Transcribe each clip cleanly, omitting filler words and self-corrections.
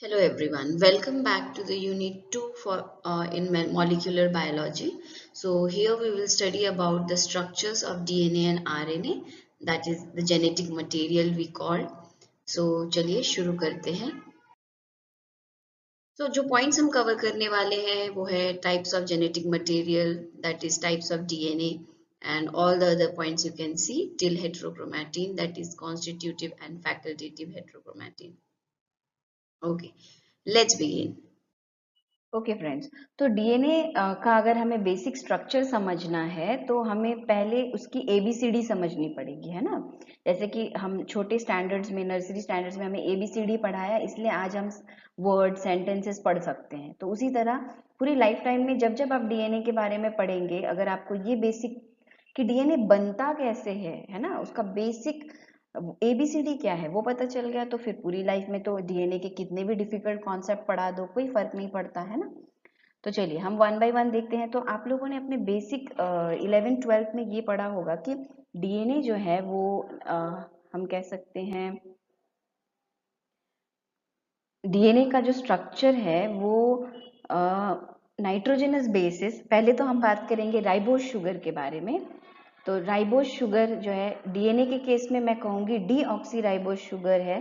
Hello everyone, welcome back to the unit 2 for in molecular biology. So here we will study about the structures of DNA and RNA, that is the genetic material we call. So चलिए शुरू करते हैं. So जो points हम cover करने वाले हैं वो है types of genetic material, that is types of DNA, and all the other points you can see till heterochromatin, that is constitutive and facultative heterochromatin. Okay, let's begin. Okay friends, तो DNA का अगर हमें basic structure समझना है तो हमें पहले उसकी एबीसीडी समझनी पड़ेगी, है ना। जैसे कि हम छोटे स्टैंडर्ड्स में, नर्सरी स्टैंडर्ड्स में हमें एबीसीडी पढ़ाया, इसलिए आज हम वर्ड सेंटेंसेस पढ़ सकते हैं। तो उसी तरह पूरी लाइफ टाइम में जब जब आप डीएनए के बारे में पढ़ेंगे, अगर आपको ये बेसिक कि डीएनए बनता कैसे है ना, उसका बेसिक एबीसीडी क्या है वो पता चल गया, तो फिर पूरी लाइफ में तो डीएनए के कितने भी डिफिकल्ट कॉन्सेप्ट पढ़ा दो, कोई फर्क नहीं पड़ता, है ना। तो चलिए हम वन बाय वन देखते हैं। तो आप लोगों ने अपने बेसिक 11th-12th में ये पढ़ा होगा कि डीएनए जो है वो हम कह सकते हैं डीएनए का जो स्ट्रक्चर है वो नाइट्रोजनस बेसिस। पहले तो हम बात करेंगे राइबोज शुगर के बारे में। तो राइबोज शुगर जो है डीएनए के केस में मैं कहूँगी डीऑक्सी राइबोज शुगर है।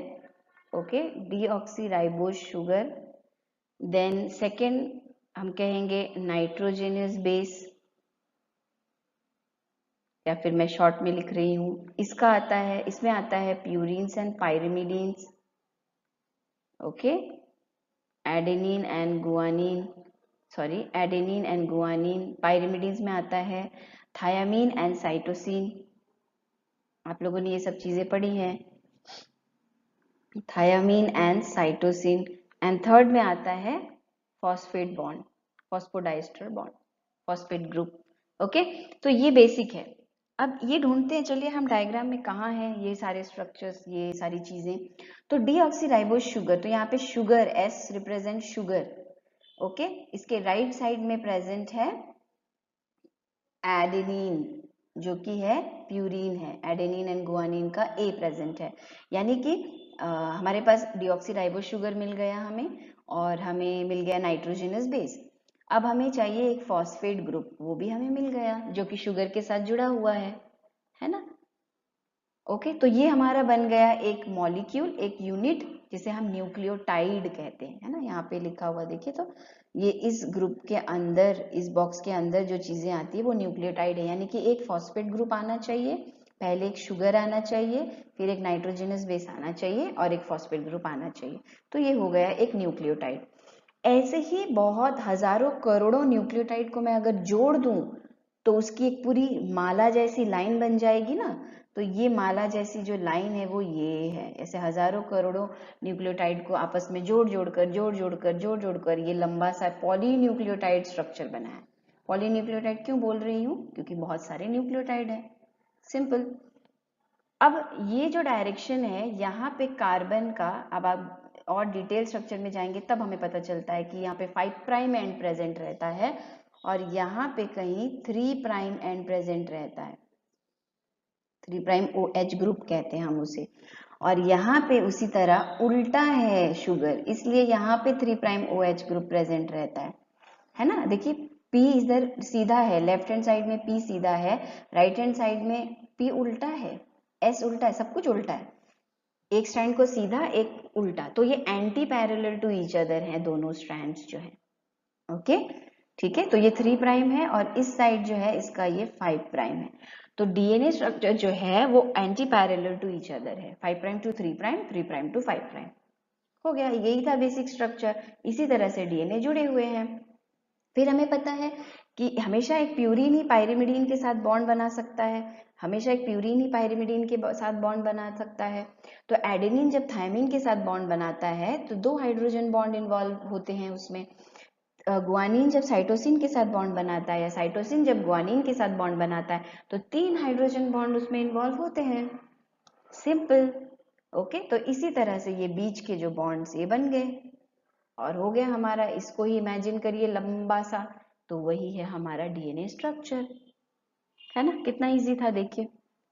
Okay, deoxyribose sugar. Then second हम कहेंगे नाइट्रोजनस बेस, या फिर मैं शॉर्ट में लिख रही हूँ, इसका आता है, इसमें आता है purines and pyrimidines. Okay, adenine and guanine, sorry adenine and guanine. Pyrimidines में आता है थायामीन एंड साइटोसिन। आप लोगों ने ये सब चीजें पढ़ी हैं, thiamine and cytosine. And third में आता है phosphate bond, phosphodiester bond, phosphate group. Okay, तो ये बेसिक है। अब ये ढूंढते हैं, चलिए हम डायग्राम में कहाँ हैं ये सारे स्ट्रक्चर्स, ये सारी चीजें। तो डीऑक्सीराइबोज शुगर, तो यहाँ पे sugar, S represent sugar. Okay, इसके राइट साइड में प्रेजेंट है एडेनिन, जो कि है प्यूरिन है। एडेनिन एंड गुआनिन का ए प्रेजेंट है, यानी कि हमारे पास डीऑक्सीराइबोज शुगर मिल गया हमें, और हमें मिल गया नाइट्रोजनस बेस। अब हमें चाहिए एक फॉस्फेट ग्रुप, वो भी हमें मिल गया जो कि शुगर के साथ जुड़ा हुआ है ना। ओके, तो ये हमारा बन गया एक मॉलिक्यूल, एक यूनिट, जिसे हम न्यूक्लियोटाइड कहते हैं, है ना। यहाँ पे लिखा हुआ देखिए, तो ये इस ग्रुप के अंदर, इस बॉक्स के अंदर जो चीजें आती है वो न्यूक्लियोटाइड है, यानी कि एक फॉस्फेट ग्रुप आना चाहिए, पहले एक शुगर आना चाहिए, फिर एक नाइट्रोजनस बेस आना चाहिए, और एक फॉस्फेट ग्रुप आना चाहिए। तो ये हो गया एक न्यूक्लियोटाइड। ऐसे ही बहुत हजारों करोड़ों न्यूक्लियोटाइड को मैं अगर जोड़ दूं तो उसकी एक पूरी माला जैसी लाइन बन जाएगी ना। तो ये माला जैसी जो लाइन है वो ये है। ऐसे हजारों करोड़ों न्यूक्लियोटाइड को आपस में जोड़ जोड़कर ये लंबा सा पॉलीन्यूक्लियोटाइड स्ट्रक्चर बना है। पॉलीन्यूक्लियोटाइड क्यों बोल रही हूँ? क्योंकि बहुत सारे न्यूक्लियोटाइड है, सिंपल। अब ये जो डायरेक्शन है यहाँ पे कार्बन का, अब आप और डिटेल स्ट्रक्चर में जाएंगे तब हमें पता चलता है कि यहाँ पे 5' एंड प्रेजेंट रहता है, और यहाँ पे कहीं 3' एंड प्रेजेंट रहता है। 3' OH ग्रुप कहते हैं हम उसे। और यहाँ पे उसी तरह उल्टा है शुगर, इसलिए यहाँ पे 3' OH ग्रुप प्रेजेंट रहता है ना। देखिए P इधर सीधा है, लेफ्ट हैंड साइड में P सीधा है, राइट हैंड साइड में P उल्टा है, S उल्टा है, सब कुछ उल्टा है। एक स्ट्रैंड को सीधा, एक उल्टा, तो ये antiparallel to each other है दोनों स्ट्रैंड्स जो है। ओके, ठीक है, तो ये 3' है, और इस साइड जो है इसका ये 5' है। तो डीएनए स्ट्रक्चर जो है वो antiparallel to each other है, 5' टू 3', 3' टू 5'। हो गया, यही था बेसिक स्ट्रक्चर। इसी तरह से डीएनए जुड़े हुए हैं। फिर हमें पता है कि हमेशा एक प्यूरिन ही पायरिमिडीन के साथ बॉन्ड बना सकता है, हमेशा एक प्यूरिन ही पायरिमिडीन के साथ बॉन्ड बना सकता है। तो एडेनिन जब थायमिन के साथ बॉन्ड बनाता है तो 2 हाइड्रोजन बॉन्ड इन्वॉल्व होते हैं उसमें। गुआनिन जब साइटोसिन के साथ बॉन्ड बनाता है, या साइटोसिन जब गुआनिन के साथ बॉन्ड बनाता है, तो 3 हाइड्रोजन बॉन्ड उसमें इन्वॉल्व होते हैं, सिंपल। ओके, तो इसी तरह से ये बीच के जो बॉन्ड्स ये बन गए, और हो गया हमारा, इसको ही इमेजिन करिए लंबा सा, तो वही है हमारा डीएनए स्ट्रक्चर, है ना। कितना इजी था देखिए।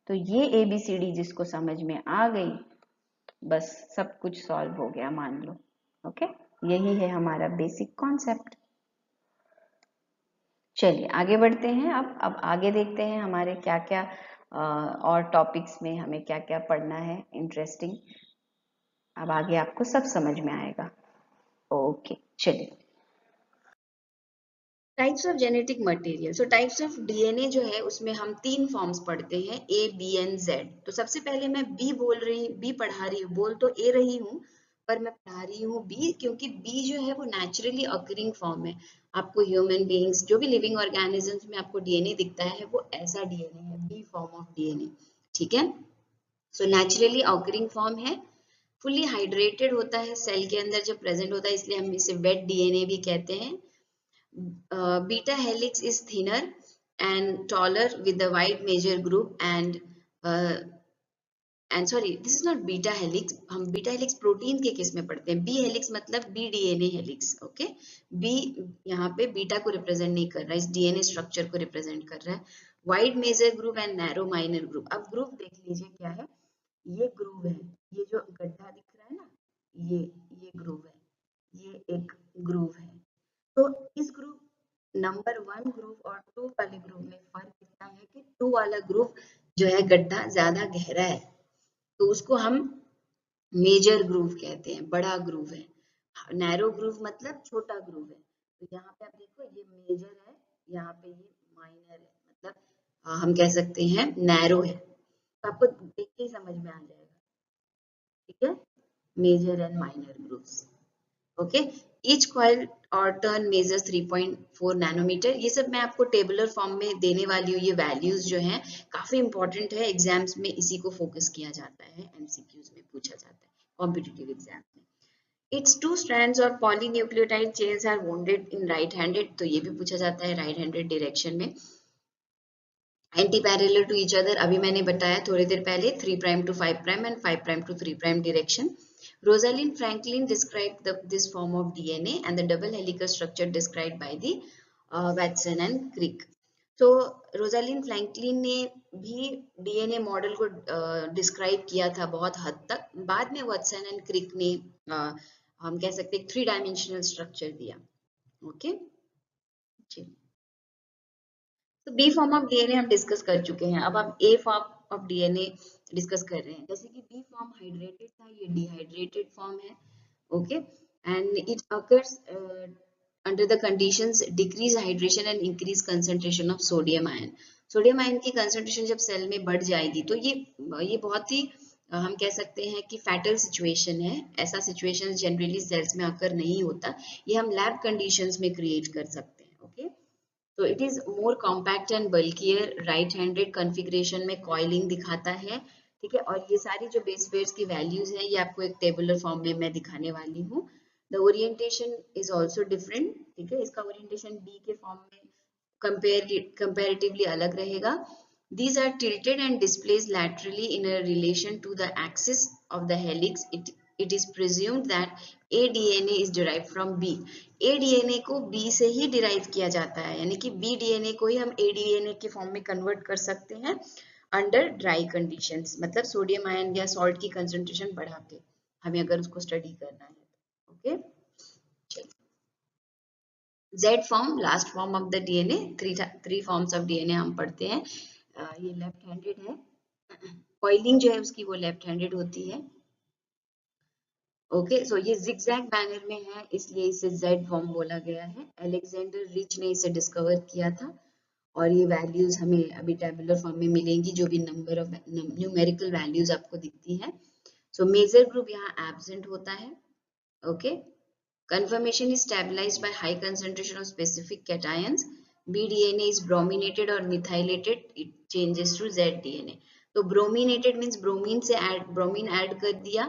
तो ये एबीसीडी जिसको समझ में आ गई, बस सब कुछ सॉल्व हो गया मान लो। ओके, यही है हमारा बेसिक कॉन्सेप्ट। चलिए आगे बढ़ते हैं। अब आगे देखते हैं हमारे क्या क्या और टॉपिक्स में हमें क्या क्या पढ़ना है इंटरेस्टिंग। अब आगे आपको सब समझ में आएगा। ओके चलिए। Types of genetic material. So types of DNA जो है उसमें हम 3 फॉर्म्स पढ़ते हैं, ए, बी एंड जेड। तो सबसे पहले मैं बी पढ़ा रही हूँ, बोल तो ए रही हूँ पर मैं पढ़ा रही हूँ बी, क्योंकि बी जो है वो नेचुरली अकरिंग फॉर्म है। आपको ह्यूमन बीइंग्स, जो भी लिविंग ऑर्गेनिजम्स में आपको डीएनए दिखता है वो ऐसा डीएनए है, बी फॉर्म ऑफ डीएनए। ठीक है, सो नेचुरली अकरिंग फॉर्म है, फुली हाइड्रेटेड होता है, सेल के अंदर जब प्रेजेंट होता है इसलिए हम इसे वेट डीएनए भी कहते हैं। Beta helix is thinner and taller with the wide major group and sorry, this is not beta helix. हम beta helix प्रोटीन के केस में पढ़ते हैं, b helix मतलब b DNA helix। Okay, b यहाँ पे बीटा को रिप्रेजेंट नहीं कर रहा है, इस डीएनए स्ट्रक्चर को रिप्रेजेंट कर रहा है। Wide major group and narrow minor group. अब ग्रुप देख लीजिए क्या है, ये ग्रुव है, ये जो गड्ढा दिख रहा है ना, ये ग्रुव है, ये एक ग्रुव है। तो इस ग्रुप नंबर 1 ग्रुप और 2 वाले ग्रुप में फर्क इतना है कि 2 वाला ग्रुप जो है गड्ढा ज्यादा गहरा है, तो उसको हम मेजर ग्रूव कहते हैं, बड़ा ग्रूव है। नैरो ग्रूव मतलब छोटा ग्रूव है। तो यहाँ पे आप देखो ये मेजर है, यहाँ पे ये माइनर है, मतलब हम कह सकते हैं नैरो है। तो आपको देख के ही समझ में आ जाएगा। ठीक है, major and minor grooves. Okay, each coil और टर्न मेजर्स 3.4 नैनोमीटर। ये सब मैं आपको टेबुलर फॉर्म में देने वाली हूँ। ये वैल्यूज जो हैं काफी इंपॉर्टेंट है, एग्जाम्स में इसी को फोकस किया जाता है, एमसीक्यूज में पूछा जाता है, कॉम्पिटिटिव एग्जाम में। इट्स टू स्ट्रैंड्स और polynucleotide chains are wounded in right handed, तो ये भी पूछा जाता है राइट हैंडेड डायरेक्शन में। Antiparallel to each other, अभी मैंने बताया थोड़ी देर पहले, 3 prime to 5 prime and 5 prime to 3 prime direction. Rosalind Franklin described this form of DNA and the double helical structure described by the Watson and Crick. तो Rosalind Franklin ने भी DNA model को डिस्क्राइब किया था बहुत हद तक, बाद में वॉटसन एंड क्रिक ने हम कह सकते हैं 3 डायमेंशनल स्ट्रक्चर दिया। ओके, तो बी फॉर्म ऑफ डीएनए हम डिस्कस कर चुके हैं, अब हम ए फॉर्म ऑफ डीएनए डिस्कस कर रहे हैं। जैसे कि बी फॉर्म हाइड्रेटेड था, ये डिहाइड्रेटेड फॉर्म है। Okay, and it occurs under the conditions decrease hydration and increase concentration of sodium ion. Sodium ion की कंसंट्रेशन जब सेल में बढ़ जाएगी तो ये बहुत ही हम कह सकते हैं कि फैटल सिचुएशन है। ऐसा सिचुएशन जनरली सेल्स में अकर नहीं होता, ये हम लैब कंडीशंस में क्रिएट कर सकते हैं। ओके, तो it is more compact and bulkier, right handed configuration में कॉइलिंग दिखाता है। ठीक है, और ये सारी जो बेस पेयर्स की वैल्यूज हैं ये आपको एक टेबुलर फॉर्म में मैं दिखाने वाली हूँ। The orientation is also different. ठीक है, इसका ओरिएंटेशन बी के फॉर्म में कंपेरेटिवली अलग रहेगा। These are tilted and displaced laterally in a relation to the axis of the helix. It is presumed that A DNA is derived from B. A DNA को B से ही derive किया जाता है, यानी कि B DNA को ही हम A DNA के फॉर्म में कन्वर्ट कर सकते हैं अंडर ड्राई कंडीशंस, मतलब सोडियम आयन या सॉल्ट की कंसंट्रेशन बढ़ा के हमें अगर उसको स्टडी करना है। Okay, Z form, last form of the DNA. Three forms of DNA हम पढ़ते हैं। ये लेफ्ट हैंडेड है, कॉइलिंग जो है उसकी वो लेफ्ट हैंडेड होती है। ओके, सो ये जिगजैग मैनर में है इसलिए इसे Z फॉर्म बोला गया है। अलेक्जेंडर रिच ने इसे डिस्कवर किया था और ये वैल्यूज हमें अभी टेबुलर फॉर्म में मिलेंगी, जो भी नंबर ऑफ न्यूमेरिकल वैल्यूज आपको दिखती है। सो मेजर ग्रुप यहाँ एब्सेंट होता है। Okay, conformation is stabilized by high concentration of specific cations. bDNA is brominated or methylated, it changes to zDNA. तो brominated means bromine से bromine add कर दिया,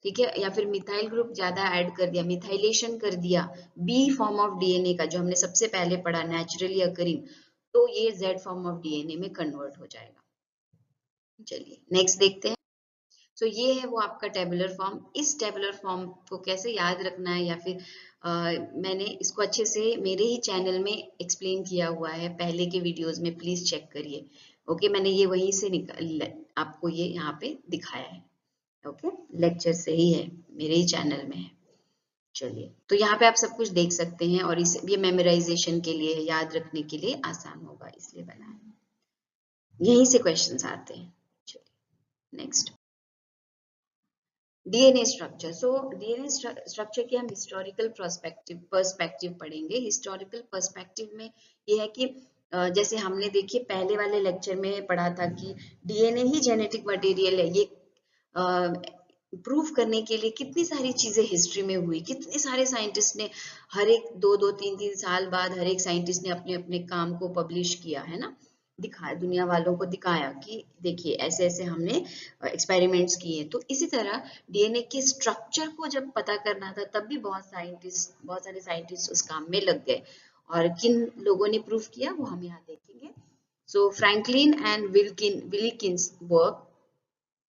ठीक है, या फिर मिथाइल ग्रुप ज्यादा ऐड कर दिया, मिथाइलेशन कर दिया बी फॉर्म ऑफ डीएनए का, जो हमने सबसे पहले पढ़ा नेचुरली अकरिंग, तो ये जेड फॉर्म ऑफ डीएनए में कन्वर्ट हो जाएगा। चलिए नेक्स्ट देखते हैं। तो ये है वो आपका टेबुलर फॉर्म। इस टेबुलर फॉर्म को कैसे याद रखना है, या फिर मैंने इसको अच्छे से मेरे ही चैनल में एक्सप्लेन किया हुआ है पहले के वीडियोस में, प्लीज चेक करिए। ओके, मैंने ये वहीं से आपको ये यहाँ पे दिखाया है। ओके, लेक्चर से ही है, मेरे ही चैनल में है। चलिए, तो यहाँ पे आप सब कुछ देख सकते हैं और इसे ये मेमोराइजेशन के लिए, याद रखने के लिए आसान होगा, इसलिए बनाया। यहीं से क्वेश्चंस आते हैं। चलिए next, DNA structure. So DNA structure की हम हिस्टोरिकल पर्सपेक्टिव पढ़ेंगे। हिस्टोरिकल पर्सपेक्टिव में ये है कि जैसे हमने देखिए पहले वाले लेक्चर में पढ़ा था कि डीएनए ही जेनेटिक मटेरियल है, ये प्रूव करने के लिए कितनी सारी चीजें हिस्ट्री में हुई, कितने सारे साइंटिस्ट ने हर एक 2-2 3-3 साल बाद हर एक साइंटिस्ट ने अपने अपने काम को पब्लिश किया है ना, दिखाया, दुनिया वालों को दिखाया कि देखिए ऐसे ऐसे हमने एक्सपेरिमेंट्स किए। तो इसी तरह डीएनए के स्ट्रक्चर को जब पता करना था तब भी बहुत सारे साइंटिस्ट उस काम में लग गए, और किन लोगों ने प्रूव किया वो हम यहाँ देखेंगे। So Franklin and Wilkins work,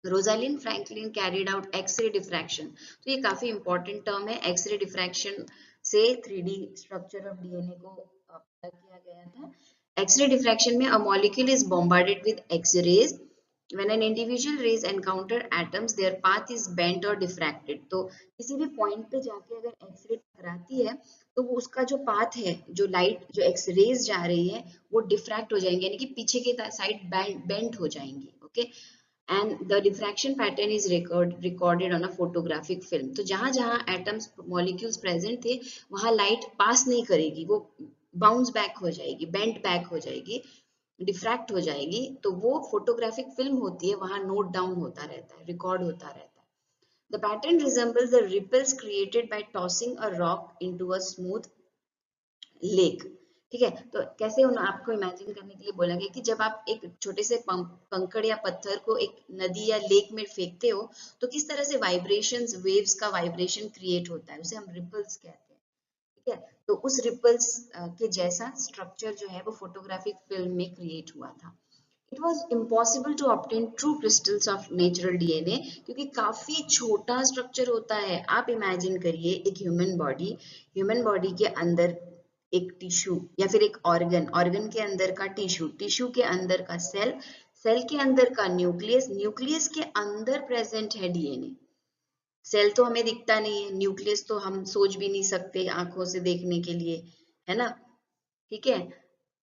Rosalind Franklin carried out X ray diffraction. तो ये काफी इंपॉर्टेंट टर्म है, एक्सरे डिफ्रैक्शन से 3D स्ट्रक्चर ऑफ डीएनए को पता किया गया था। एक्सरे डिफ्रैक्शन में a molecule is bombarded with X-rays. When an individual rays encounter atoms, their path is bent or diffracted. तो किसी भी पॉइंट पे जाके अगर एक्सरे टकराती है तो वो उसका जो पाथ है, जो लाइट जो एक्सरेज जा रही है वो डिफ्रैक्ट हो जाएंगे, यानी कि पीछे के साइड बेंट हो जाएंगी। Okay, and the diffraction pattern is recorded on a photographic film. तो जहां जहां एटम्स मॉलिक्यूल्स प्रेजेंट थे वहां लाइट पास नहीं करेगी, वो बाउंस बैक हो जाएगी, बेंट बैक हो जाएगी, डिफ्रैक्ट हो जाएगी। तो वो फोटोग्राफिक फिल्म होती है, वहां नोट डाउन होता रहता है, रिकॉर्ड होता रहता है। The pattern resembles the ripples created by tossing a rock into a smooth lake. ठीक है, तो कैसे उन आपको इमेजिन करने के लिए बोला गया कि जब आप एक छोटे से कंकड़ या पत्थर को एक नदी या लेक में फेंकते हो तो किस तरह से वाइब्रेशंस, वेव्स का वाइब्रेशन क्रिएट होता है, उसे हम रिपल्स कहते हैं। ठीक है, तो उस रिपल्स के जैसा स्ट्रक्चर जो है वो फोटोग्राफिक फिल्म में क्रिएट हुआ था। It was impossible to obtain true crystals of natural DNA, क्योंकि काफी छोटा स्ट्रक्चर होता है। आप इमेजिन करिए एक ह्यूमन बॉडी के अंदर एक टिश्यू या फिर एक ऑर्गन के अंदर का टिश्यू के अंदर का सेल के अंदर का न्यूक्लियस के अंदर प्रेजेंट है डीएनए। सेल तो हमें दिखता नहीं है, न्यूक्लियस तो हम सोच भी नहीं सकते आंखों से देखने के लिए, है ना। ठीक है,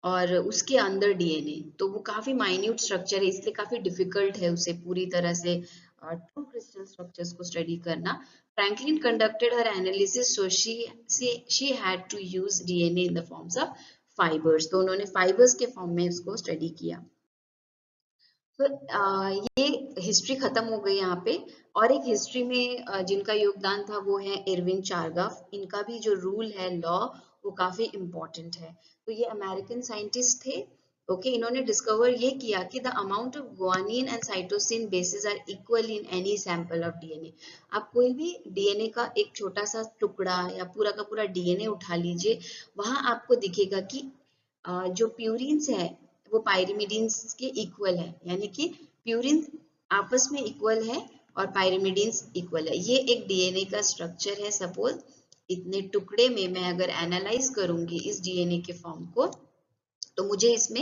और उसके अंदर डीएनए, तो वो काफी माइन्यूट स्ट्रक्चर है, इसलिए काफी डिफिकल्ट है उसे पूरी तरह से ट्रू क्रिस्टल स्ट्रक्चर्स को स्टडी करना। Franklin conducted her analysis, so she had to use DNA in the forms of fibres. तो उन्होंने फाइबर्स के फॉर्म में उसको स्टडी किया। तो ये हिस्ट्री खत्म हो गई यहाँ पे। और एक हिस्ट्री में जिनका योगदान था वो है इरविन चारगाफ। इनका भी जो रूल है, लॉ, वो काफी इम्पोर्टेंट है। तो ये अमेरिकन साइंटिस्ट थे। ओके, इन्होंने डिस्कवर ये किया कि the amount of guanine and cytosine bases are equal in any sample of DNA. आप कोई भी डीएनए का एक छोटा सा टुकड़ा या पूरा का पूरा डीएनए उठा लीजिए, वहां आपको दिखेगा कि जो प्यूरिन्स है वो पायरिमिडीन्स के इक्वल है, यानी कि प्यूरिन आपस में इक्वल है और पायरिमिडीन्स इक्वल है। ये एक डीएनए का स्ट्रक्चर है। सपोज इतने टुकड़े में मैं अगर एनालाइज करूंगी इस डीएनए के फॉर्म को, तो मुझे इसमें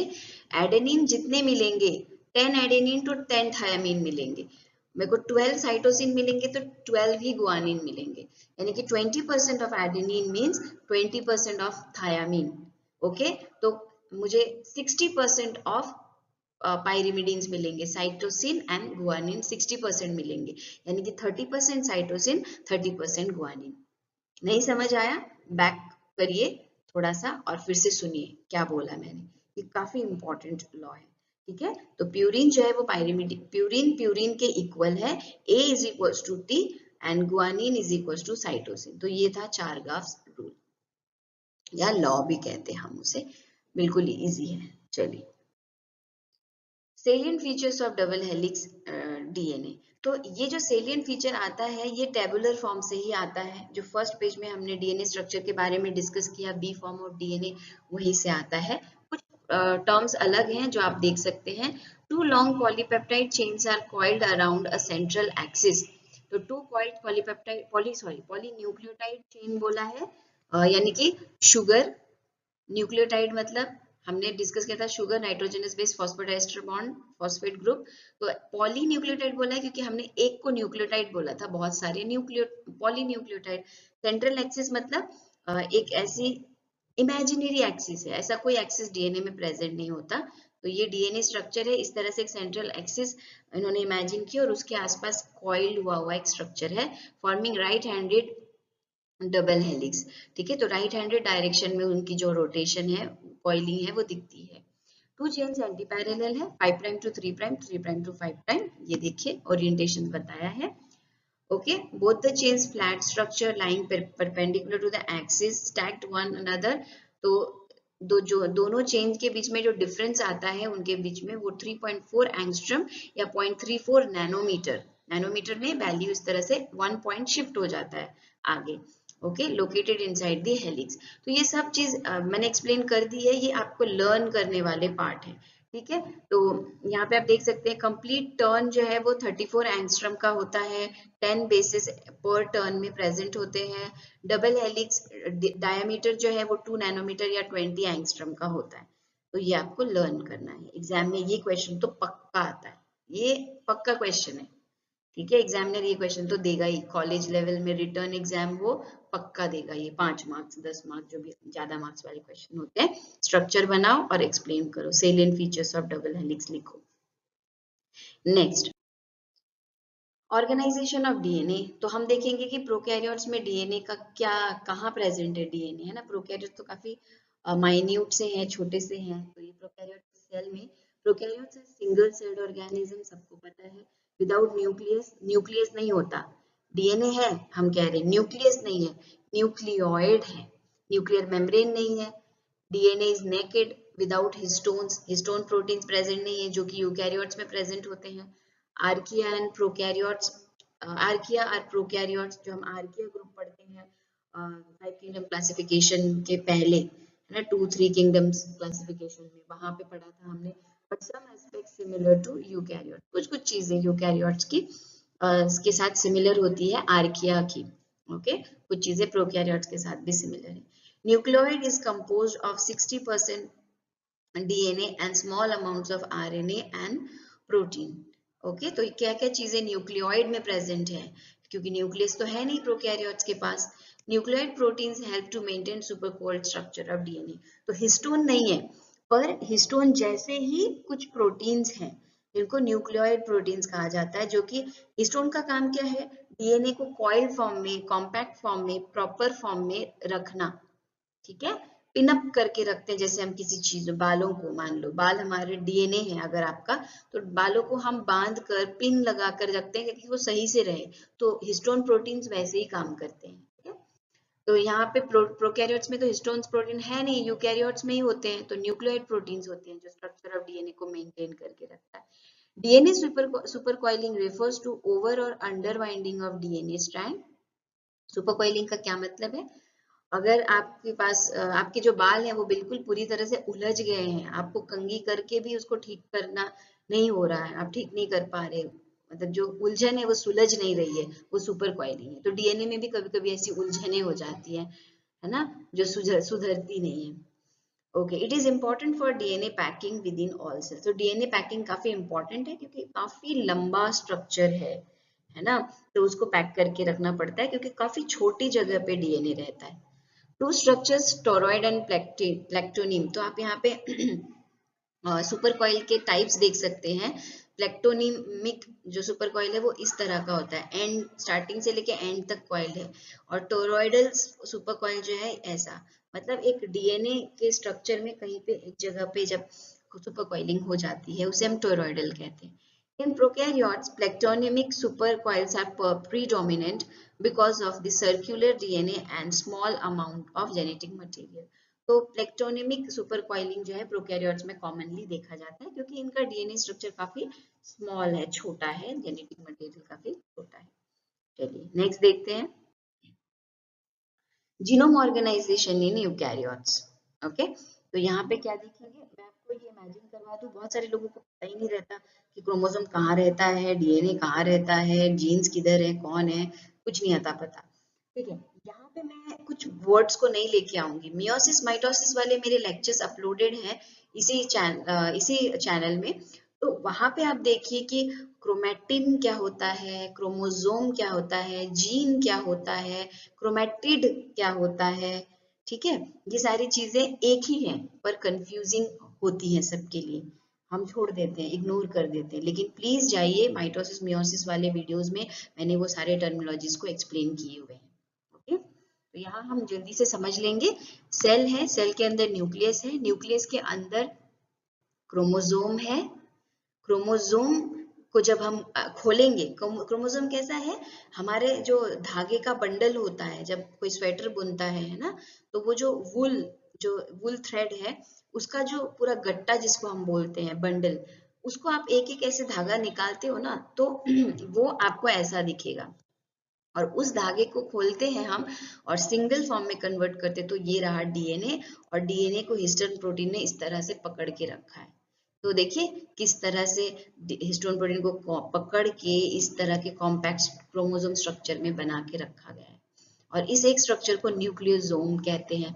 एडेनिन जितने मिलेंगे 10 एडेनिन तो 10 थायामीन मिलेंगे। मेरे को 12 साइटोसिन मिलेंगे तो 12 ही गुआनिन मिलेंगे, यानी कि 20% of adenine means 20% of thymine. Okay, तो मुझे 60% ऑफ पायरिमिडीन्स मिलेंगे, साइटोसिन एंड गुआनिन 60% मिलेंगे, यानी कि 30% साइटोसिन 30% गुआनिन। नहीं समझ आया, बैक करिए थोड़ा सा और फिर से सुनिए क्या बोला मैंने। ये काफी इंपॉर्टेंट लॉ है। ठीक है, तो प्यूरिन जो है वो प्यूरिन के इक्वल है, A is equal to T and guanine is equal to cytosine. तो ये था चारगाफ्स रूल या लॉ भी कहते हैं हम उसे, बिल्कुल इजी है। चलिए, salient features of double helix DNA. तो ये जो सेलिएंट फीचर आता है ये टेबुलर फॉर्म से ही आता है। जो फर्स्ट पेज में हमने डीएनए स्ट्रक्चर के बारे में डिस्कस किया, बी फॉर्म ऑफ डीएनए, वहीं से आता है। कुछ टर्म्स अलग हैं जो आप देख सकते हैं। Two long polypeptide chains are coiled around a central axis. तो two coiled polypeptide polynucleotide chain बोला है, यानी कि शुगर, न्यूक्लियोटाइड मतलब हमने डिस्कस किया था sugar nitrogenous base phosphodiester bond phosphate group. तो पॉली न्यूक्लियोटाइड बोला है क्योंकि हमने एक को न्यूक्लियोटाइड बोला था, बहुत सारे पॉली न्यूक्लियोटाइड। सेंट्रल एक्सिस मतलब एक ऐसी इमेजिनरी एक्सिस है, ऐसा कोई एक्सिस डीएनए में प्रेजेंट नहीं होता। तो ये डीएनए स्ट्रक्चर है, इस तरह से एक सेंट्रल एक्सिस इन्होंने इमेजिन किया और उसके आसपास कॉइल्ड हुआ एक स्ट्रक्चर है, forming right handed double helix. ठीक है, तो राइट हैंडेड डायरेक्शन में उनकी जो रोटेशन है, कॉइलिंग है, वो दिखती है। टू चेन्स एंटी पैरेलल है, 5 prime to 3 prime, 3 prime to 5 prime, ये देखिए ओरिएंटेशन बताया है। Okay, both the chains flat structure lying perpendicular to the axis stacked one another. तो दोनों चेन्स के बीच में जो डिफरेंस आता है उनके बीच में वो 3.4 एंगस्ट्रम या 0.34 नैनोमीटर, नैनोमीटर में वैल्यू इस तरह से 1 पॉइंट शिफ्ट हो जाता है आगे। Okay, located inside the helix. तो ये सब चीज मैंने एक्सप्लेन कर दी है, ये आपको लर्न करने वाले पार्ट है। ठीक है, तो यहाँ पे आप देख सकते हैं कंप्लीट टर्न जो है वो 34 एंगस्ट्रम का होता है, 10 बेसिस पर टर्न में प्रेजेंट होते हैं। डबल हेलिक्स डायमीटर जो है वो 2 नैनोमीटर या 20 एंगस्ट्रम का होता है। तो ये आपको लर्न करना है, एग्जाम में ये क्वेश्चन तो पक्का आता है, ये पक्का क्वेश्चन है। ठीक है, एग्जामिनर ये क्वेश्चन तो देगा ही, कॉलेज लेवल में रिटर्न एग्जाम वो पक्का देगा, ये 5 मार्क्स 10 मार्क्स जो भी ज्यादा मार्क्स वाले क्वेश्चन होते हैं। स्ट्रक्चर बनाओ और एक्सप्लेन करो, salient features of double helix लिखो। Next, organisation of DNA. तो हम देखेंगे कि प्रोकैरियोट्स में डीएनए का क्या, कहाँ प्रेजेंट है डीएनए, है ना। प्रोकैरियोट्स तो काफी माइन्यूट से हैं, छोटे से हैं। तो ये प्रोकैरियोट सेल में, प्रोकैरियोट्स सिंगल सेल्ड ऑर्गेनिज्म, सबको पता है, विदाउट न्यूक्लियस, न्यूक्लियस नहीं होता। डीएनए है, हम कह रहे हैं न्यूक्लियस नहीं है, न्यूक्लियोइड है, न्यूक्लियर मेम्ब्रेन नहीं है। DNA is naked without histones, histone proteins present नहीं है जो कि यूकैरियोट्स में प्रेजेंट होते हैं। आर्किया एंड प्रोकैरियोट्स, आर्किया और प्रोकैरियोट्स, जो हम आर्किया ग्रुप पढ़ते हैं 5 किंगडम क्लासिफिकेशन के पहले, है ना, 2-3 किंगडम्स क्लासिफिकेशन में, वहां पे पढ़ा था हमने। But some aspect similar to eukaryote, कुछ कुछ चीजें यूकैरियोट्स की के साथ सिमिलर होती है आर्किया की। ओके, कुछ चीजें प्रोकैरियोट्स के साथ भी सिमिलर है। Nucleoid is composed of 60% DNA and small amounts of RNA and protein. Okay, तो क्या क्या चीजें न्यूक्लियोइड में प्रेजेंट है, क्योंकि न्यूक्लियस तो है नहीं प्रोकैरियोट्स के पास। Nucleoid proteins help to maintain super coiled structure of DNA. तो हिस्टोन नहीं है, पर हिस्टोन जैसे ही कुछ प्रोटीन्स हैं, जिनको न्यूक्लियोइड प्रोटीन्स कहा जाता है, जो कि हिस्टोन का काम क्या है, डीएनए को कॉइल फॉर्म में, कॉम्पैक्ट फॉर्म में, प्रॉपर फॉर्म में रखना। ठीक है, पिनअप करके रखते हैं, जैसे हम किसी चीज, बालों को, मान लो बाल हमारे डीएनए है अगर आपका, तो बालों को हम बांध कर पिन लगा कर रखते हैं ताकि वो सही से रहे। तो हिस्टोन प्रोटीन्स वैसे ही काम करते हैं। ठीक है, तो यहाँ पे प्रोकैरियोट्स में तो हिस्टोन प्रोटीन है नहीं, यूकैरियोट्स में ही होते हैं। तो न्यूक्लियोइड प्रोटीन्स होते हैं जो स्ट्रक्चर ऑफ डीएनए को मेंटेन करके रखता है। DNA super coiling refers to over और under winding of DNA strand. Super coiling का क्या मतलब है, अगर आपके पास आपके जो बाल हैं वो बिल्कुल पूरी तरह से उलझ गए हैं, आपको कंघी करके भी उसको ठीक करना नहीं हो रहा है, आप ठीक नहीं कर पा रहे, मतलब जो उलझन है वो सुलझ नहीं रही है, वो सुपर कॉइलिंग है। तो डीएनए में भी कभी कभी ऐसी उलझने हो जाती है ना, जो सुधरती नहीं है। Okay, it is important for DNA packing within all cells. तो डीएनए पैकिंग काफी इंपॉर्टेंट है क्योंकि काफी लंबा स्ट्रक्चर है ना, तो उसको पैक करके रखना पड़ता है क्योंकि काफी छोटी जगह पे डीएनए रहता है। Two structures, toroid and plectoneme. तो आप यहाँ पे सुपर कॉइल के टाइप्स देख सकते हैं। प्लेक्टोनिमिक जो सुपर कॉइल है वो इस तरह का होता है, एंड स्टार्टिंग से लेके एंड तक कॉइल है। और टोरॉइडल सुपर कॉइल जो है ऐसा, मतलब एक डीएनए के स्ट्रक्चर में कहीं पे एक जगह पे जब सुपर कॉइलिंग हो जाती है उसे हम टोरॉइडल कहते हैं। In prokaryotes, plectonymic supercoils are predominant because of the circular DNA and small amount of genetic material. तो प्लेक्टोनिमिक सुपर कॉइलिंग जो है प्रोकैरियोट्स में कॉमनली देखा जाता है क्योंकि इनका डीएनए स्ट्रक्चर काफी स्मॉल है, छोटा है, जेनेटिक मटेरियल काफी छोटा है। चलिए नेक्स्ट देखते हैं, genome organization in eukaryotes. Okay, तो यहाँ पे क्या देखेंगे, मैं आपको ये इमेजिन करवा दूं, बहुत सारे लोगों को पता ही नहीं रहता कि क्रोमोसोम कहाँ रहता है, डीएनए कहाँ रहता है, जीन्स किधर है, कौन है, कुछ नहीं आता पता। ठीक है, यहाँ पे मैं कुछ वर्ड्स को नहीं लेके आऊंगी। मियोसिस माइटोसिस वाले मेरे लेक्चर्स अपलोडेड हैं इसी चैनल में, तो वहां पे आप देखिए कि क्रोमैटिन क्या होता है, क्रोमोसोम क्या होता है, जीन क्या होता है, क्रोमैटिड क्या होता है। ठीक है, ये सारी चीजें एक ही हैं पर कंफ्यूजिंग होती हैं सबके लिए, हम छोड़ देते हैं, इग्नोर कर देते हैं। लेकिन प्लीज जाइए माइटोसिस मियोसिस वाले वीडियोस में, मैंने वो सारे टर्मिनोलॉजीज को एक्सप्लेन किए हुए हैं। ओके, तो यहाँ हम जल्दी से समझ लेंगे। सेल है, सेल के अंदर न्यूक्लियस है, न्यूक्लियस के अंदर क्रोमोसोम है। क्रोमोसोम को जब हम खोलेंगे, क्रोमोसोम कैसा है, हमारे जो धागे का बंडल होता है, जब कोई स्वेटर बुनता है ना, तो वो जो वूल थ्रेड है, उसका जो पूरा गट्टा जिसको हम बोलते हैं बंडल, उसको आप एक एक ऐसे धागा निकालते हो ना, तो वो आपको ऐसा दिखेगा। और उस धागे को खोलते हैं हम और सिंगल फॉर्म में कन्वर्ट करते, तो ये रहा डीएनए, और डीएनए को हिस्टोन प्रोटीन ने इस तरह से पकड़ के रखा है। तो देखिए किस तरह से हिस्टोन प्रोटीन को पकड़ के इस तरह के कॉम्पैक्ट क्रोमोसोम स्ट्रक्चर में बना के रखा गया है, और इस एक स्ट्रक्चर को न्यूक्लियोसोम कहते हैं।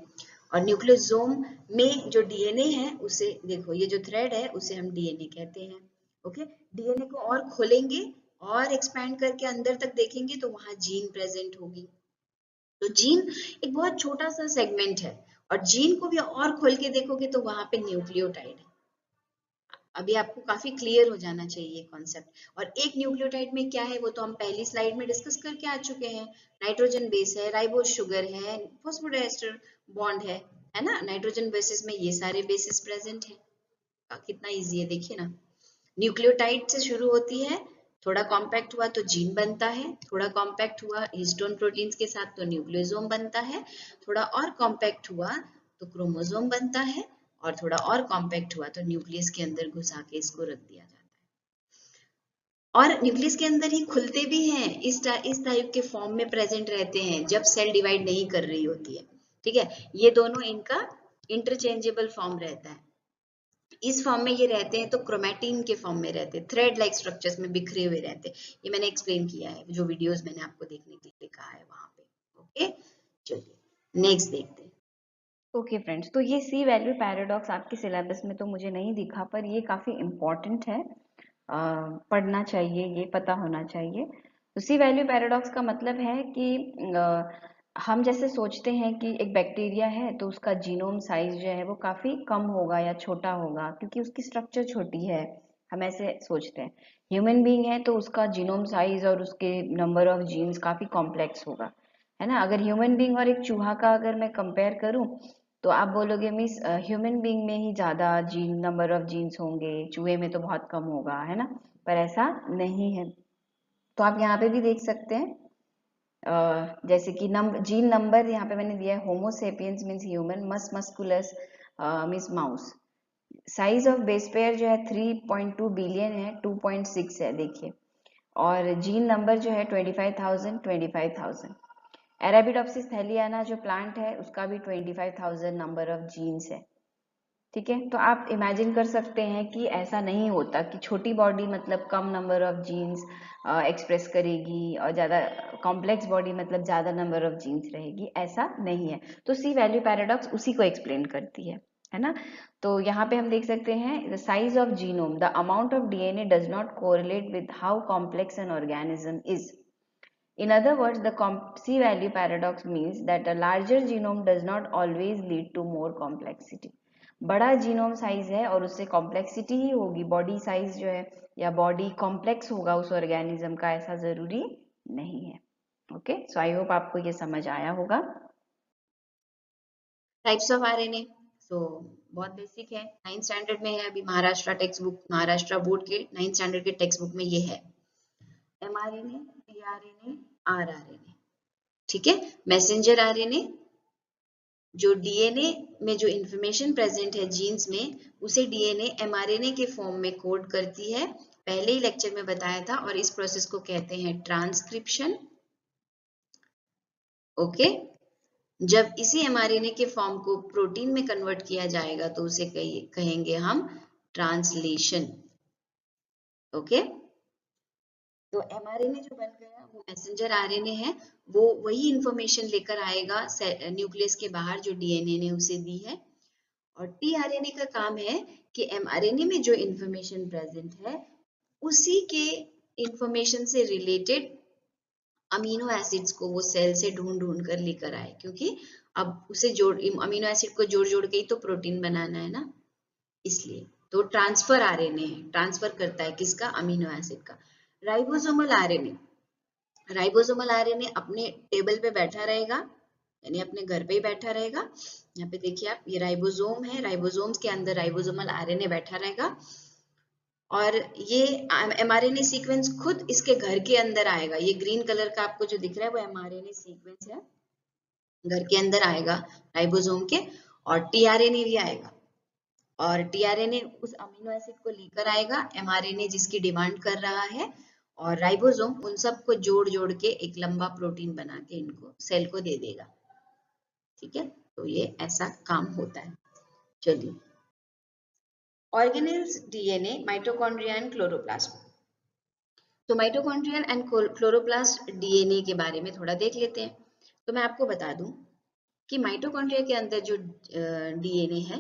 और न्यूक्लियोसोम में जो डीएनए है उसे देखो, ये जो थ्रेड है उसे हम डीएनए कहते हैं। ओके, डीएनए को और खोलेंगे और एक्सपैंड करके अंदर तक देखेंगे तो वहां जीन प्रेजेंट होगी। तो जीन एक बहुत छोटा सा सेगमेंट है, और जीन को भी और खोल के देखोगे तो वहां पे न्यूक्लियोटाइड है। अभी आपको काफी क्लियर हो जाना चाहिए कॉन्सेप्ट। और एक न्यूक्लियोटाइड में क्या है वो तो हम पहली स्लाइड में डिस्कस करके आ चुके हैं। नाइट्रोजन बेस है, राइबोस शुगर है, फॉस्फोडाइएस्टर बॉन्ड है ना। नाइट्रोजन बेसिस में ये सारे बेसिस प्रेजेंट है। कितना इजी है देखिए ना। न्यूक्लियोटाइड से शुरू होती है, थोड़ा कॉम्पैक्ट हुआ तो जीन बनता है, थोड़ा कॉम्पैक्ट हुआ हिस्टोन प्रोटीन्स के साथ तो न्यूक्लियोसोम बनता है, थोड़ा और कॉम्पैक्ट हुआ तो क्रोमोसोम बनता है, और थोड़ा और कॉम्पैक्ट हुआ तो न्यूक्लियस के अंदर घुसा के इसको रख दिया जाता है। और न्यूक्लियस के अंदर ही खुलते भी हैं, इस टाइप के फॉर्म में प्रेजेंट रहते हैं जब सेल डिवाइड नहीं कर रही होती है। ठीक है, ये दोनों इनका इंटरचेंजेबल फॉर्म रहता है। इस फॉर्म में ये रहते हैं तो क्रोमैटिन के फॉर्म में रहते हैं, थ्रेड लाइक स्ट्रक्चर्स में बिखरे हुए रहते हैं। ये मैंने एक्सप्लेन किया है, जो वीडियोस मैंने आपको देखने के लिए कहा है वहां पे। ओके, चलिए नेक्स्ट देखते हैं। ओके फ्रेंड्स, तो ये सी वैल्यू पैराडॉक्स आपके सिलेबस में तो मुझे नहीं दिखा, पर ये काफ़ी इम्पॉर्टेंट है, पढ़ना चाहिए, ये पता होना चाहिए। तो सी वैल्यू पैराडॉक्स का मतलब है कि हम जैसे सोचते हैं कि एक बैक्टीरिया है तो उसका जीनोम साइज जो है वो काफ़ी कम होगा या छोटा होगा क्योंकि उसकी स्ट्रक्चर छोटी है, हम ऐसे सोचते हैं। ह्यूमन बीइंग है तो उसका जीनोम साइज और उसके नंबर ऑफ जीन्स काफ़ी कॉम्प्लेक्स होगा, है ना। अगर ह्यूमन बीइंग और एक चूहा का अगर मैं कंपेयर करूं तो आप बोलोगे मिस ह्यूमन बीइंग में ही ज़्यादा जीन नंबर ऑफ जीन्स होंगे, चूहे में तो बहुत कम होगा, है ना। पर ऐसा नहीं है। तो आप यहाँ पे भी देख सकते हैं, जैसे कि जीन नंबर यहाँ पे मैंने दिया है, Homo sapiens means human, musculus means mouse. Size of base pair जो है 3.2 बिलियन है, 2.6 है देखिए। और जीन नंबर जो है 25,000। अरेबिडोप्सिस थैलियाना जो प्लांट है उसका भी 25,000 नंबर ऑफ जीन्स है। ठीक है, तो आप इमेजिन कर सकते हैं कि ऐसा नहीं होता कि छोटी बॉडी मतलब कम नंबर ऑफ जीन्स एक्सप्रेस करेगी और ज़्यादा कॉम्प्लेक्स बॉडी मतलब ज़्यादा नंबर ऑफ जीन्स रहेगी, ऐसा नहीं है। तो सी वैल्यू पैराडॉक्स उसी को एक्सप्लेन करती है ना। तो यहाँ पे हम देख सकते हैं the size of genome, the amount of DNA does not correlate with how complex an organism is. In other words, the C-value paradox means that a larger genome does not always lead to more complexity. बड़ा genome size है और उससे complexity ही होगी, body size जो है या body complex होगा उस ऑर्गेनिज्म का, ऐसा जरूरी नहीं है। ओके, सो आई होप आपको ये समझ आया होगा। टाइप्स ऑफ आरएनए, सो बहुत बेसिक है, 9th स्टैंडर्ड में है अभी, Maharashtra text book, Maharashtra board के 9th स्टैंडर्ड के टेक्स्ट बुक में ये है। mRNA, tRNA, rRNA। ठीक है, मैसेंजर आरएनए जो डीएनए में जो इंफॉर्मेशन प्रेजेंट है जीन्स में, उसे डीएनए एमआरएनए के फॉर्म में कोड करती है, पहले ही लेक्चर में बताया था, और इस प्रोसेस को कहते हैं ट्रांसक्रिप्शन। ओके, जब इसी एमआरएनए के फॉर्म को प्रोटीन में कन्वर्ट किया जाएगा तो उसे कहेंगे हम ट्रांसलेशन। ओके, तो mRNA जो बन गया वो मैसेंजर आरएनए है, वो वही इंफॉर्मेशन लेकर आएगा न्यूक्लियस के बाहर जो डीएनए ने उसे दी है। और टीआरएनए का काम है कि एमआरएनए में जो इंफॉर्मेशन प्रेजेंट है उसी के इंफॉर्मेशन से रिलेटेड अमीनो एसिड्स को वो सेल से ढूंढ ढूंढ कर लेकर आए, क्योंकि अब उसे जोड़ अमीनो एसिड को जोड़ जोड़ के ही तो प्रोटीन बनाना है ना, इसलिए। तो ट्रांसफर आरएनए है, ट्रांसफर करता है किसका, अमीनो एसिड का। राइबोसोमल आरएनए, राइबोसोमल आरएनए अपने टेबल पे बैठा रहेगा, यानी अपने घर पे ही बैठा रहेगा। यहाँ पे देखिए आप, ये राइबोसोम है, राइबोसोम्स के अंदर राइबोसोमल आरएनए बैठा रहेगा और ये एमआरएनए सीक्वेंस खुद इसके घर के अंदर आएगा। ये ग्रीन कलर का आपको जो दिख रहा है वो एमआरएनए सीक्वेंस है, घर के अंदर आएगा राइबोसोम के। और टीआरएनए भी आएगा और टीआरएनए उस अमीनो एसिड को लेकर आएगा, एमआरएनए जिसकी डिमांड कर रहा है, और राइबोसोम उन सबको जोड़ जोड़ के एक लंबा प्रोटीन बना के इनको सेल को दे देगा। ठीक है, तो ये ऐसा काम होता है। चलिए, organelles DNA, mitochondria and chloroplast. तो माइटोकॉन्ड्रियल एंड क्लोरोप्लास्ट डीएनए के बारे में थोड़ा देख लेते हैं। तो मैं आपको बता दूं कि माइटोकॉन्ड्रिया के अंदर जो डीएनए है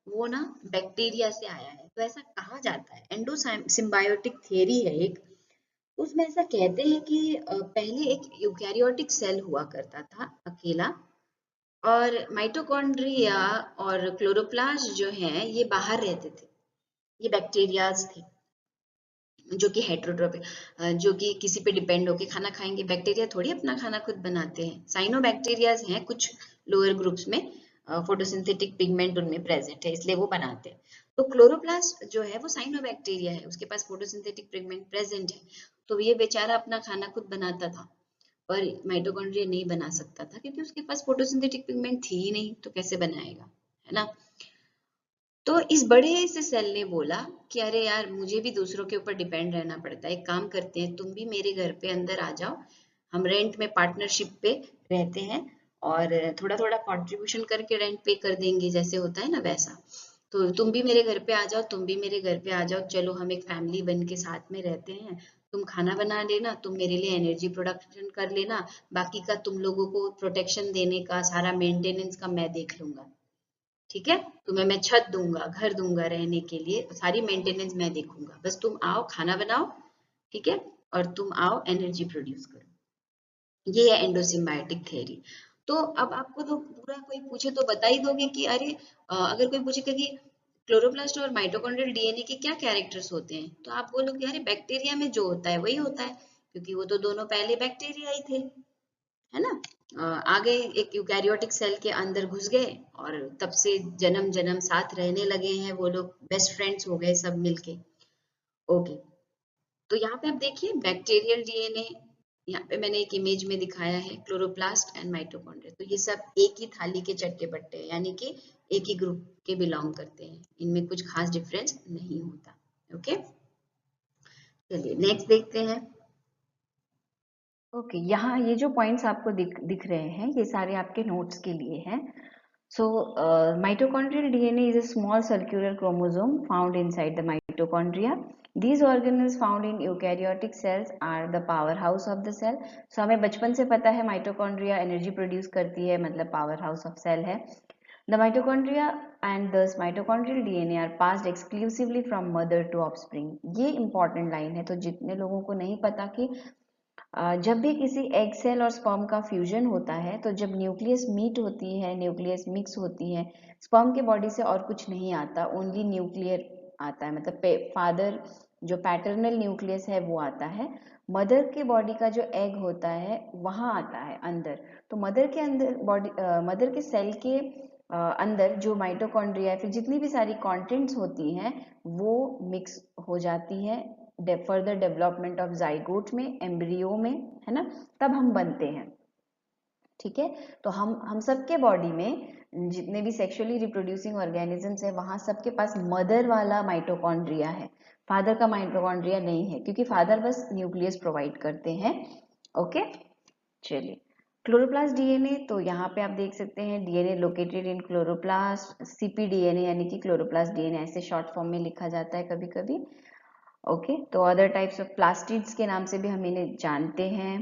वो ना बैक्टीरिया से आया है। तो ऐसा कहा जाता है, एंडोसिम्बायोटिक थियरी है एक, उसमें ऐसा कहते हैं कि पहले एक यूकैरियोटिक सेल हुआ करता था अकेला, और माइटोकॉन्ड्रिया और क्लोरोप्लास्ट जो है ये बाहर रहते थे, ये बैक्टीरियाज थे जो कि हेट्रोट्रोपिक, जो कि किसी पे डिपेंड होके खाना खाएंगे। बैक्टीरिया थोड़ी अपना खाना खुद बनाते हैं, साइनोबैक्टीरियाज हैं कुछ लोअर ग्रुप्स में, फोटोसिंथेटिक पिगमेंट उनमें प्रेजेंट है इसलिए वो बनाते हैं। तो क्लोरोप्लास्ट जो है वो साइनोबैक्टीरिया है, उसके पास फोटोसिंथेटिक पिगमेंट प्रेजेंट है, तो ये बेचारा अपना खाना खुद बनाता था। पर माइटोकॉन्ड्रिया नहीं बना सकता था क्योंकि उसके पास फोटोसिंथेटिक पिगमेंट थी ही नहीं, तो कैसे बनाएगा, है ना। तो इस बड़े से सेल ने बोला कि अरे यार मुझे भी दूसरों के ऊपर डिपेंड रहना पड़ता है, एक काम करते हैं तुम भी मेरे घर पे अंदर आ जाओ, हम रेंट में पार्टनरशिप पे रहते हैं और थोड़ा थोड़ा कंट्रीब्यूशन करके रेंट पे कर देंगे, जैसे होता है ना वैसा। तो तुम भी मेरे घर पे आ जाओ, तुम भी मेरे घर पे आ जाओ, चलो हम एक फैमिली बन के साथ में रहते हैं, तुम खाना बना लेना, तुम मेरे लिए एनर्जी प्रोडक्शन कर लेना, बाकी का तुम लोगों को प्रोटेक्शन देने का सारा मेंटेनेंस का मैं देख लूंगा। ठीक है, तुम्हें मैं छत दूंगा, घर दूंगा रहने के लिए, सारी मेंटेनेंस मैं देखूंगा, बस तुम आओ खाना बनाओ, ठीक है, और तुम आओ एनर्जी प्रोड्यूस करो। ये है एंडोसिम्बायोटिक थ्योरी। तो अब आपको तो पूरा कोई पूछे तो बता ही दोगे कि अरे अगर कोई पूछेगा कि क्लोरोप्लास्ट और माइटोकॉन्ड्रियल डीएनए के क्या कैरेक्टर्स होते हैं, तो आप बोलोगे अरे बैक्टीरिया में जो होता है वही होता है, क्योंकि वो तो दोनों पहले बैक्टीरिया ही थे, है ना। आगे एक यूकैरियोटिक सेल के अंदर घुस गए और तब से जन्म जन्म साथ रहने लगे हैं वो लोग, बेस्ट फ्रेंड्स हो गए सब मिलके। ओके, तो यहाँ पे आप देखिए बैक्टीरियल डीएनए, यहाँ पे मैंने एक इमेज में दिखाया है क्लोरोप्लास्ट एंड माइटोकॉन्ड्रिया, तो ये सब एक ही थाली के चट्टे बट्टे हैं, यानी कि एक ही ग्रुप के बिलोंग करते हैं, इनमें कुछ खास डिफरेंस नहीं होता। ओके, चलिए नेक्स्ट देखते हैं। ओके, यहाँ ये जो पॉइंट्स आपको दिख रहे हैं ये सारे आपके नोट्स के लिए हैं। So mitochondrial DNA is a small circular chromosome found inside the mitochondria. These organelles found in eukaryotic cells are the powerhouse of the cell. So हमें बचपन से पता है माइटोकॉन्ड्रिया एनर्जी प्रोड्यूस करती है, मतलब पावर हाउस ऑफ सेल है. The mitochondria and thus mitochondrial DNA are passed exclusively from mother to offspring. ये important लाइन है, तो जितने लोगों को नहीं पता कि जब भी किसी एग सेल और स्पर्म का फ्यूजन होता है, तो जब न्यूक्लियस मीट होती है, न्यूक्लियस मिक्स होती है, स्पर्म के बॉडी से और कुछ नहीं आता, ओनली न्यूक्लियर आता है, मतलब फादर जो पैटर्नल न्यूक्लियस है वो आता है. मदर के बॉडी का जो एग होता है वहां आता है अंदर. तो मदर के अंदर बॉडी, मदर के सेल के अंदर जो माइटोकॉन्ड्रिया फिर जितनी भी सारी कंटेंट्स होती हैं वो मिक्स हो जाती है फर्दर डेवलपमेंट ऑफ जाइगोट में, एम्ब्रियो में, है ना, तब हम बनते हैं. ठीक है, तो हम सबके बॉडी में जितने भी सेक्सुअली रिप्रोड्यूसिंग ऑर्गेनिजम्स है वहां सबके पास मदर वाला माइटोकॉन्ड्रिया है, फादर का माइटोकॉन्ड्रिया नहीं है, क्योंकि फादर बस न्यूक्लियस प्रोवाइड करते हैं. ओके, चलिए क्लोरोप्लास्ट डीएनए, तो यहाँ पे आप देख सकते हैं डीएनए लोकेटेड इन क्लोरोप्लास्ट, सीपीडीएनए यानी कि क्लोरोप्लास्ट डीएनए ऐसे शॉर्ट फॉर्म में लिखा जाता है कभी कभी. ओके, तो अदर टाइप्स ऑफ प्लास्टिड्स के नाम से भी हम इन्हें जानते हैं।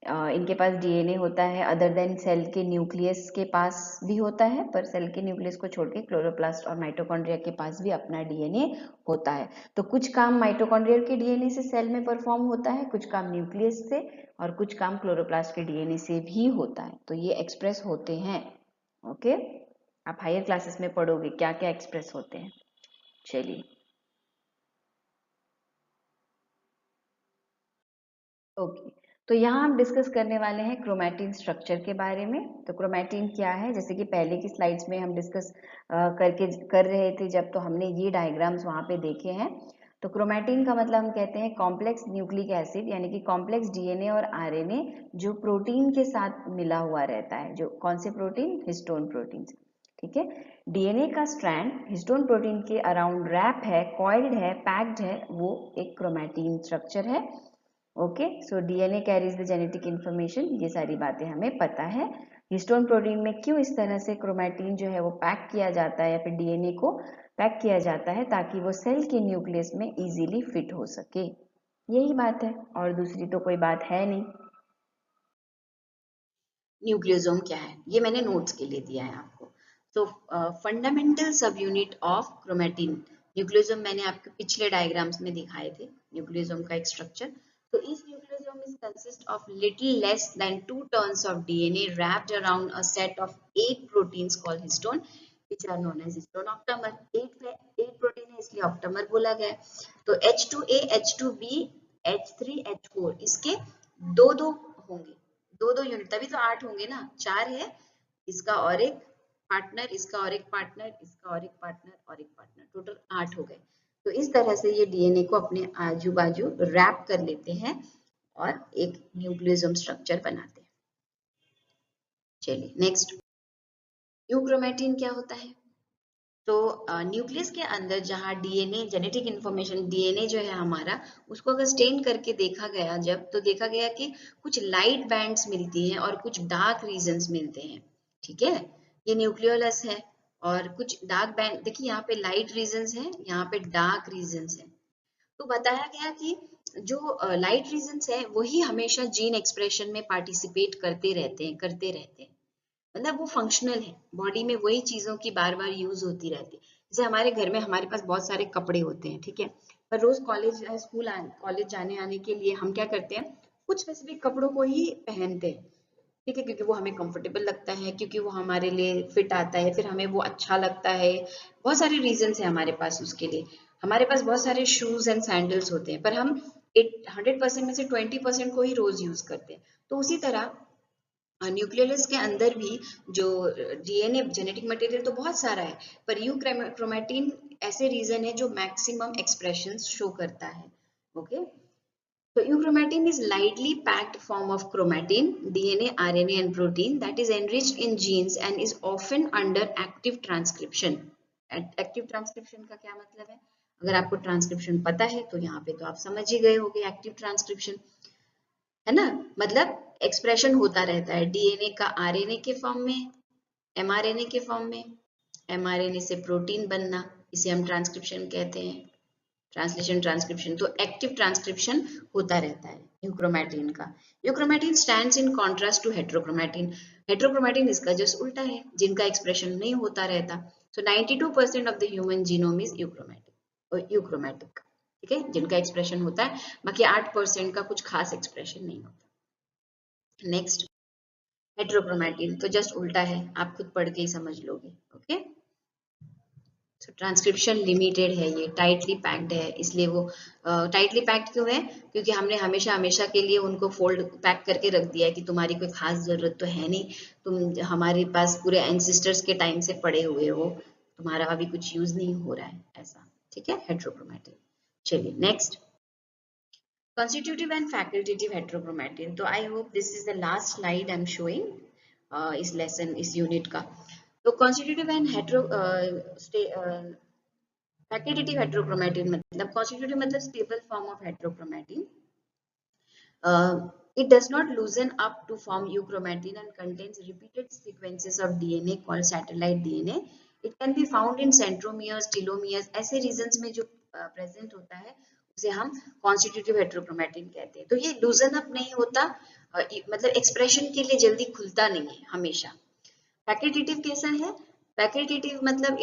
इनके पास डीएनए होता है, अदर देन सेल के न्यूक्लियस के पास भी होता है, पर सेल के न्यूक्लियस को छोड़ के क्लोरोप्लास्ट और माइटोकॉन्ड्रिया के पास भी अपना डीएनए होता है। तो कुछ काम माइटोकॉन्ड्रिया के डीएनए से सेल में परफॉर्म होता है, कुछ काम न्यूक्लियस से, और कुछ काम क्लोरोप्लास्ट के डीएनए से भी होता है। तो ये एक्सप्रेस होते हैं। ओके, आप हायर क्लासेस में पढ़ोगे क्या क्या एक्सप्रेस होते हैं। चलिए, ओके, तो यहाँ हम डिस्कस करने वाले हैं क्रोमैटिन स्ट्रक्चर के बारे में। तो क्रोमैटिन क्या है, जैसे कि पहले की स्लाइड्स में हम डिस्कस कर रहे थे जब, तो हमने ये डायग्राम्स वहाँ पे देखे हैं। तो क्रोमैटिन का मतलब हम कहते हैं कॉम्प्लेक्स न्यूक्लिक एसिड, यानी कि कॉम्प्लेक्स डीएनए और आरएनए जो प्रोटीन के साथ मिला हुआ रहता है। जो कौन से प्रोटीन? Histone protein. ठीक है, डीएनए का स्ट्रैंड हिस्टोन प्रोटीन के अराउंड रैप है, कॉइल्ड है, पैक्ड है, वो एक क्रोमैटिन स्ट्रक्चर है। Okay, so DNA carries the genetic information, ये सारी बातें हमें पता है। हिस्टोन प्रोटीन में क्यों इस तरह से क्रोमैटिन जो है वो पैक किया जाता है, या फिर डीएनए को पैक किया जाता है, ताकि वो सेल के न्यूक्लियस में इजीली फिट हो सके। यही बात है, और दूसरी तो कोई बात है नहीं। न्यूक्लियोसोम क्या है ये मैंने नोट्स के लिए दिया है आपको। तो फंडामेंटल सब यूनिट ऑफ क्रोमैटिन, न्यूक्लियोसोम मैंने आपके पिछले डायग्राम्स में दिखाए थे न्यूक्लियोसोम का एक स्ट्रक्चर। तो इस nucleosome is consist of little less than 2 turns of DNA wrapped around a set of 8 proteins called histone which are known as histone octamer। 8 protein है इसलिए ऑक्टामर बोला गया है। तो H2A, H2B, H3, H4 इसके दो दो होंगे, दो दो यूनिट, तभी तो 8 होंगे ना। 4 है इसका और एक पार्टनर, इसका और एक पार्टनर, इसका और एक पार्टनर और एक पार्टनर, टोटल 8 हो गए। तो इस तरह से ये डीएनए को अपने आजू बाजू रैप कर लेते हैं और एक न्यूक्लियोसोम स्ट्रक्चर बनाते हैं। चलिए नेक्स्ट, यूक्रोमैटिन क्या होता है? तो न्यूक्लियस के अंदर जहाँ डीएनए जेनेटिक इंफॉर्मेशन, डीएनए जो है हमारा, उसको अगर स्टेन करके देखा गया जब, तो देखा गया कि कुछ लाइट बैंड्स मिलती हैं और कुछ डार्क रीजन्स मिलते हैं। ठीक है, ये न्यूक्लियोलस है, और कुछ डार्क बैंड, देखिए यहाँ पे लाइट रीजन्स हैं, यहाँ पे डार्क रीजन्स हैं। तो बताया गया कि जो लाइट रीजन्स है वही हमेशा जीन एक्सप्रेशन में पार्टिसिपेट करते रहते हैं, मतलब वो फंक्शनल है, बॉडी में वही चीजों की बार बार यूज होती रहती है। जैसे हमारे घर में हमारे पास बहुत सारे कपड़े होते हैं, ठीक है, पर रोज कॉलेज स्कूल कॉलेज जाने आने के लिए हम क्या करते हैं, कुछ स्पेसिफिक कपड़ों को ही पहनते हैं। ठीक है, क्योंकि वो हमें कंफर्टेबल लगता है, क्योंकि वो हमारे लिए फिट आता है, फिर हमें वो अच्छा लगता है। बहुत सारे रीजंस है हमारे पास उसके लिए। हमारे पास बहुत सारे शूज एंड सैंडल्स होते हैं, पर हम 100% में से 20% को ही रोज यूज करते हैं। तो उसी तरह न्यूक्लियस के अंदर भी जो डीएनए जेनेटिक मटेरियल तो बहुत सारा है, पर यूक्रोमैटिन ऐसे रीजन है जो मैक्सिमम एक्सप्रेशन शो करता है। Okay, so euchromatin is lightly packed form of chromatin, DNA, RNA and protein that is enriched in genes and is often under active transcription। Active transcription का क्या मतलब है? अगर आपको ट्रांसक्रिप्शन पता है तो यहाँ पे तो आप समझ ही गए होंगे एक्टिव ट्रांसक्रिप्शन, है ना, मतलब एक्सप्रेशन होता रहता है डीएनए का आरएनए के फॉर्म में, एमआरएनए के फॉर्म में, एमआरएनए से प्रोटीन बनना, इसे हम ट्रांसक्रिप्शन कहते हैं, ट्रांसलेशन ट्रांसक्रिप्शन। तो एक्टिव ट्रांसक्रिप्शन होता रहता है यूक्रोमैटिन का। Euchromatin stands in contrast to heterochromatin. Heterochromatin इसका जस्ट उल्टा है, जिनका एक्सप्रेशन नहीं होता रहता। So 92% of the human genome is euchromatic, ठीक है, जिनका एक्सप्रेशन होता है, बाकी 8% का कुछ खास एक्सप्रेशन नहीं होता। नेक्स्ट, हेट्रोक्रोमैटिन तो जस्ट उल्टा है, आप खुद पढ़ के ही समझ लोगे। ओके, तो ट्रांसक्रिप्शन लिमिटेड है, ये टाइटली पैक्ड है, इसलिए वो टाइटली पैक्ड क्यों है? क्योंकि हमने हमेशा हमेशा के लिए उनको फोल्ड पैक करके रख दिया है कि तुम्हारी कोई खास जरूरत तो है नहीं, तुम हमारे पास पूरे एंसेस्टर्स के टाइम से पड़े हुए हो, तुम्हारा अभी कुछ यूज नहीं हो रहा है ऐसा। ठीक है, हेट्रोक्रोमैटिन। चलिए नेक्स्ट, constitutive and facultative heterochromatiन। तो I hope this is the last slide I am showing इस लेसन, इस यूनिट का। तो कॉन्स्टिट्यूटिव एंड फैकल्टेटिव हेट्रोक्रोमैटिन मतलब, कॉन्स्टिट्यूटिव मतलब stable form of heterochromatin. It does not loosen up to form euchromatin and contains repeated sequences of DNA called satellite DNA. It can be found in centromeres, telomeres, ऐसे regions में जो present होता है उसे हम constitutive heterochromatin कहते हैं। तो ये लूजन अप नहीं होता, मतलब एक्सप्रेशन के लिए जल्दी खुलता नहीं है हमेशा। फैकल्टेटिव कैसा है? फैकल्टेटिव मतलब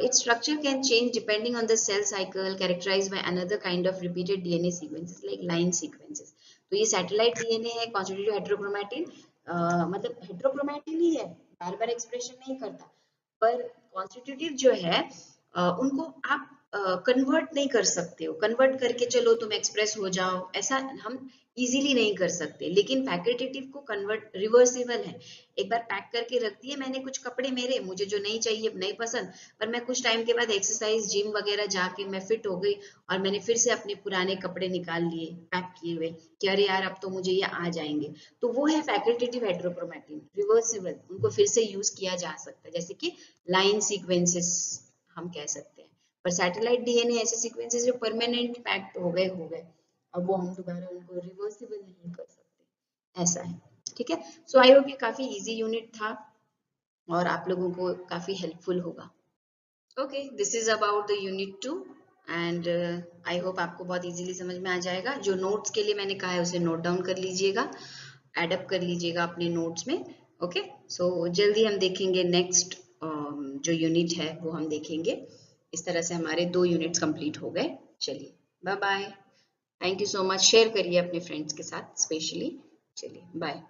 its structure can change depending on the cell cycle, characterized by another kind of repeated DNA sequences like line sequences. तो ये सैटेलाइट डीएनए है कॉन्स्टिट्यूटिव हेट्रोक्रोमैटिन, मतलब हेट्रोक्रोमैटिन ही है, बार बार एक्सप्रेशन नहीं करता। पर कॉन्स्टिट्यूटिव जो है उनको आप कन्वर्ट नहीं कर सकते हो, कन्वर्ट करके चलो तुम एक्सप्रेस हो जाओ, ऐसा हम इजीली नहीं कर सकते। लेकिन फैकल्टेटिव को कन्वर्ट रिवर्सिबल है, एक बार पैक करके रख दिए मैंने कुछ कपड़े मेरे, मुझे जो नहीं चाहिए नहीं पसंद, पर मैं कुछ टाइम के बाद एक्सरसाइज जिम वगैरह जाके मैं फिट हो गई और मैंने फिर से अपने पुराने कपड़े निकाल लिए पैक किए हुए कि अरे यार अब तो मुझे ये आ जाएंगे, तो वो है फैकल्टेटिव हेट्रोक्रोमैटिन, रिवर्सिबल, उनको फिर से यूज किया जा सकता है, जैसे कि लाइन सीक्वेंसेस हम कह सकते हैं। पर सैटेलाइट डीएनए ऐसे सीक्वेंसेस जो परमानेंट पैक्ट हो गए, अब वो हम दोबारा उनको रिवर्सिबल नहीं कर सकते, ऐसा है। ठीक है, सो आई होप ये काफी इजी यूनिट था और आप लोगों को काफी हेल्पफुल होगा। Okay, this is about the unit 2 and I hope आपको बहुत इजीली समझ में आ जाएगा। जो नोट्स के लिए मैंने कहा है उसे नोट डाउन कर लीजिएगा, एडअप कर लीजिएगा अपने नोट्स में। ओके, सो जल्दी हम देखेंगे नेक्स्ट जो यूनिट है वो हम देखेंगे। इस तरह से हमारे 2 यूनिट्स कंप्लीट हो गए। चलिए bye bye, thank you so much, share करिए अपने फ्रेंड्स के साथ स्पेशली। चलिए बाय।